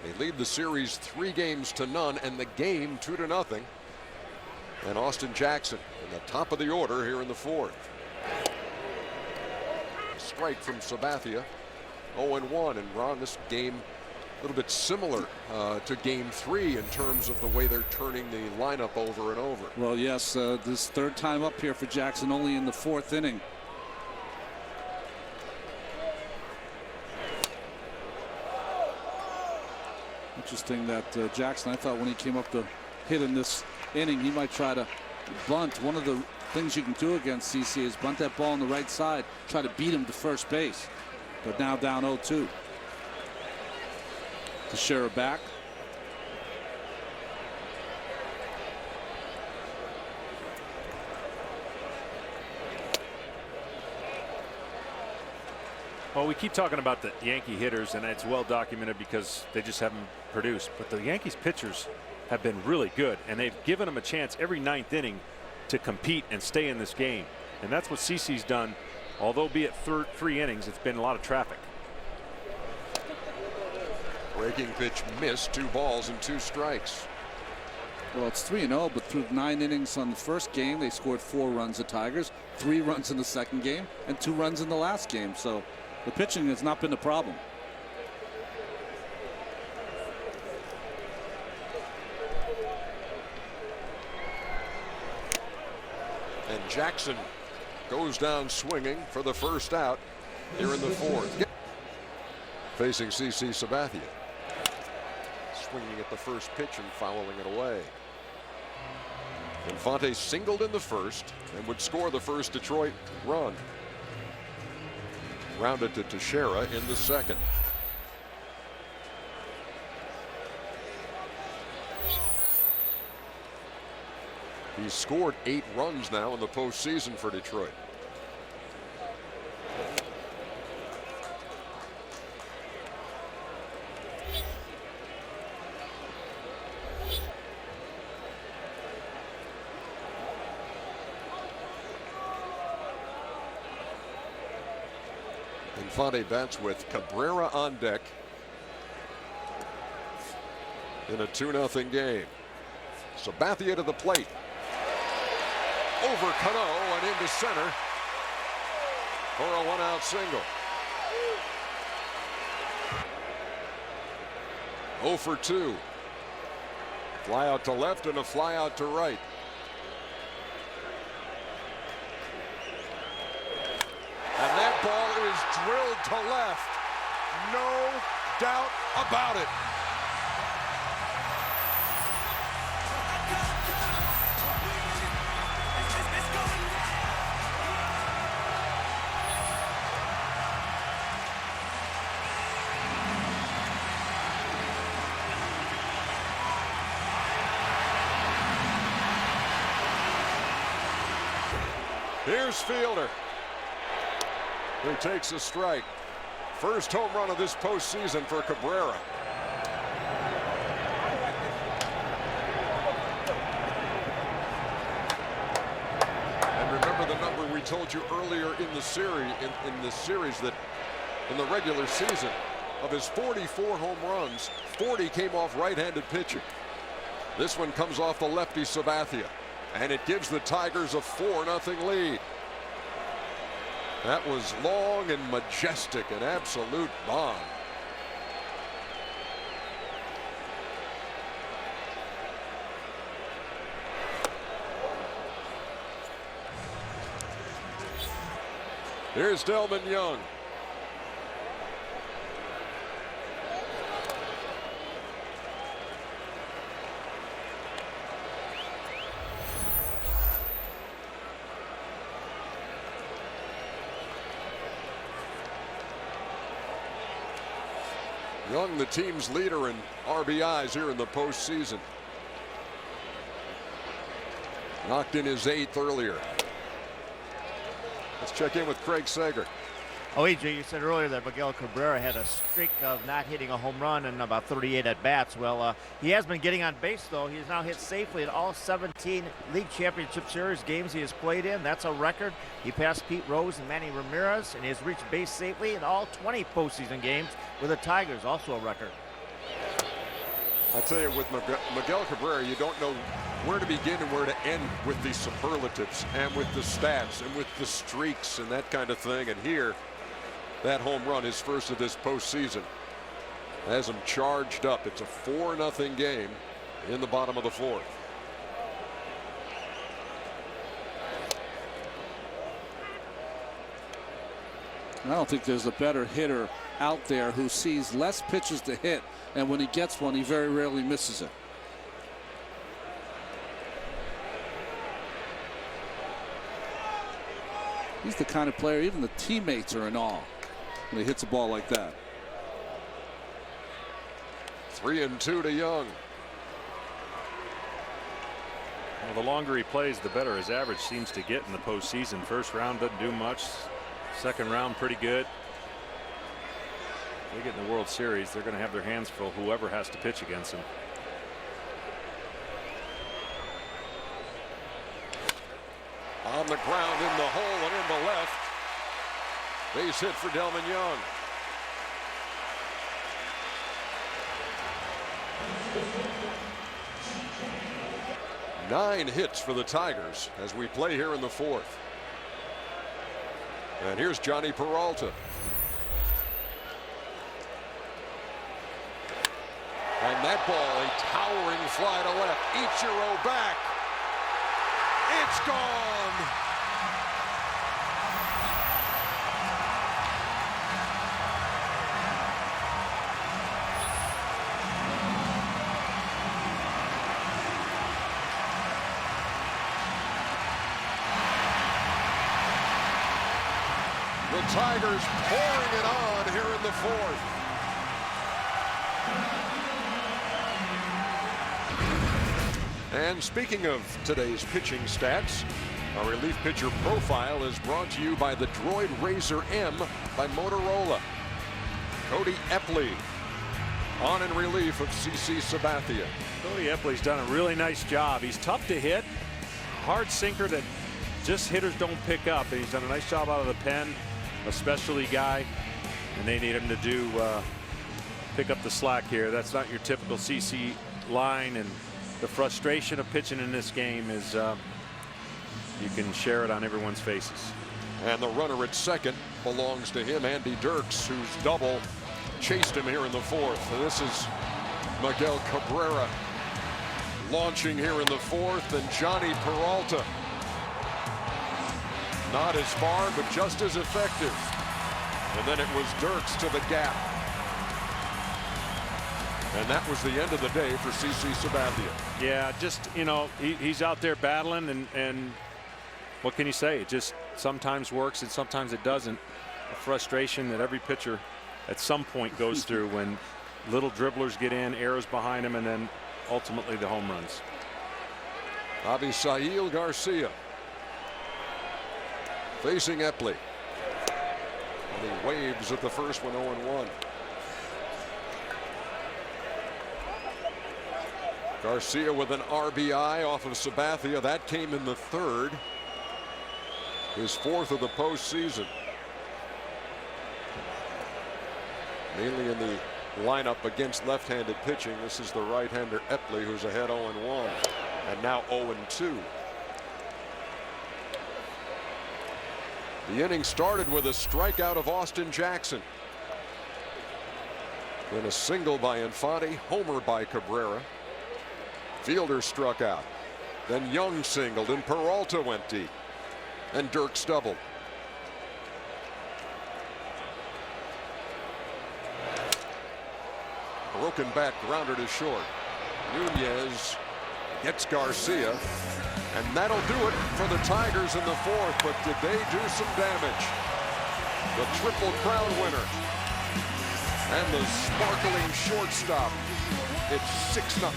They lead the series 3-0, and the game 2-0. And Austin Jackson in the top of the order here in the fourth. Strike from Sabathia. 0-1, and Ron, this game a little bit similar to game 3 in terms of the way they're turning the lineup over and over. Well, yes, this third time up here for Jackson, only in the 4th inning. Interesting that Jackson, I thought when he came up to hit in this inning, he might try to bunt. One of the things you can do against CC is bunt that ball on the right side, try to beat him to first base. But now down 0-2. Teixeira back. Well, we keep talking about the Yankee hitters, and it's well documented because they just haven't produced. But the Yankees pitchers have been really good, and they've given them a chance every 9th inning to compete and stay in this game. And that's what CC's done. Although be it 3 innings, it's been a lot of traffic. Breaking pitch missed, 2 balls and 2 strikes. Well, it's 3-0, but through 9 innings on the first game, they scored 4 runs, the Tigers, 3 runs in the second game, and 2 runs in the last game. So the pitching has not been the problem. And Jackson goes down swinging for the first out here in the 4th. Facing CC Sabathia. Swinging at the first pitch and fouling it away. Infante singled in the first and would score the first Detroit run. Rounded to Teixeira in the second. He's scored 8 runs now in the postseason for Detroit. Infante bats with Cabrera on deck in a 2-0 game. Sabathia to the plate. Over Cano and into center for a 1-out single. 0 for 2. Fly out to left and a fly out to right. And that ball is drilled to left. No doubt about it. Here's Fielder, who takes a strike. First home run of this postseason for Cabrera. And remember the number we told you earlier in the series, that in the regular season, of his 44 home runs, 40 came off right-handed pitching. This one comes off the lefty Sabathia. And it gives the Tigers a 4-0 lead. That was long and majestic, an absolute bomb. Here's Delman Young. Young, the team's leader in RBIs here in the postseason. Knocked in his 8th earlier. Let's check in with Craig Sager. Oh, AJ, you said earlier that Miguel Cabrera had a streak of not hitting a home run in about 38 at-bats. Well, he has been getting on base, though. He has now hit safely in all 17 League Championship Series games he has played in. That's a record. He passed Pete Rose and Manny Ramirez, and he has reached base safely in all 20 postseason games with the Tigers, also a record. I tell you, with Miguel Cabrera, you don't know where to begin and where to end with these superlatives and with the stats and with the streaks and that kind of thing. And here, that home run, his first of this postseason, has him charged up. It's a 4-0 game in the bottom of the fourth. I don't think there's a better hitter out there who sees less pitches to hit, and when he gets one, he very rarely misses it. He's the kind of player even the teammates are in awe when he hits a ball like that. 3-2 to Young. Well, the longer he plays, the better his average seems to get in the postseason. First round doesn't do much. Second round pretty good. They get in the World Series, they're going to have their hands full, whoever has to pitch against them. On the ground in the hole and in the left. Base hit for Delmon Young. Nine hits for the Tigers as we play here in the fourth. And here's Johnny Peralta. And that ball, a towering fly to left. Ichiro back. It's gone. The Tigers pouring it on here in the fourth. And speaking of today's pitching stats, our relief pitcher profile is brought to you by the Droid Razor M by Motorola. Cody Epley on in relief of CC Sabathia. Cody Epley's done a really nice job. He's tough to hit, hard sinker that just hitters don't pick up, and he's done a nice job out of the pen. A specialty guy, and they need him to do pick up the slack here. That's not your typical CC line, and the frustration of pitching in this game is you can share it on everyone's faces. And the runner at second belongs to him, Andy Dirks, whose double chased him here in the fourth. And this is Miguel Cabrera launching here in the fourth, and Johnny Peralta. Not as far, but just as effective. And then it was Dirks to the gap. And that was the end of the day for CC Sabathia. Yeah, just, you know, he's out there battling, and what can you say? It just sometimes works and sometimes it doesn't. A frustration that every pitcher at some point goes through when little dribblers get in, arrows behind him, and then ultimately the home runs. Abisail Garcia facing Epley. And he waves at the first one, 0-1. Garcia with an RBI off of Sabathia. That came in the third. His fourth of the postseason. Mainly in the lineup against left-handed pitching. This is the right-hander Epley, who's ahead 0-1. And now 0-2. The inning started with a strikeout of Austin Jackson. Then a single by Infante, homer by Cabrera. Fielder struck out. Then Young singled and Peralta went deep. And Dirks doubled. Broken bat grounded to short. Nunez gets Garcia. And that'll do it for the Tigers in the fourth. But did they do some damage? The Triple Crown winner. And the sparkling shortstop. It's 6-0.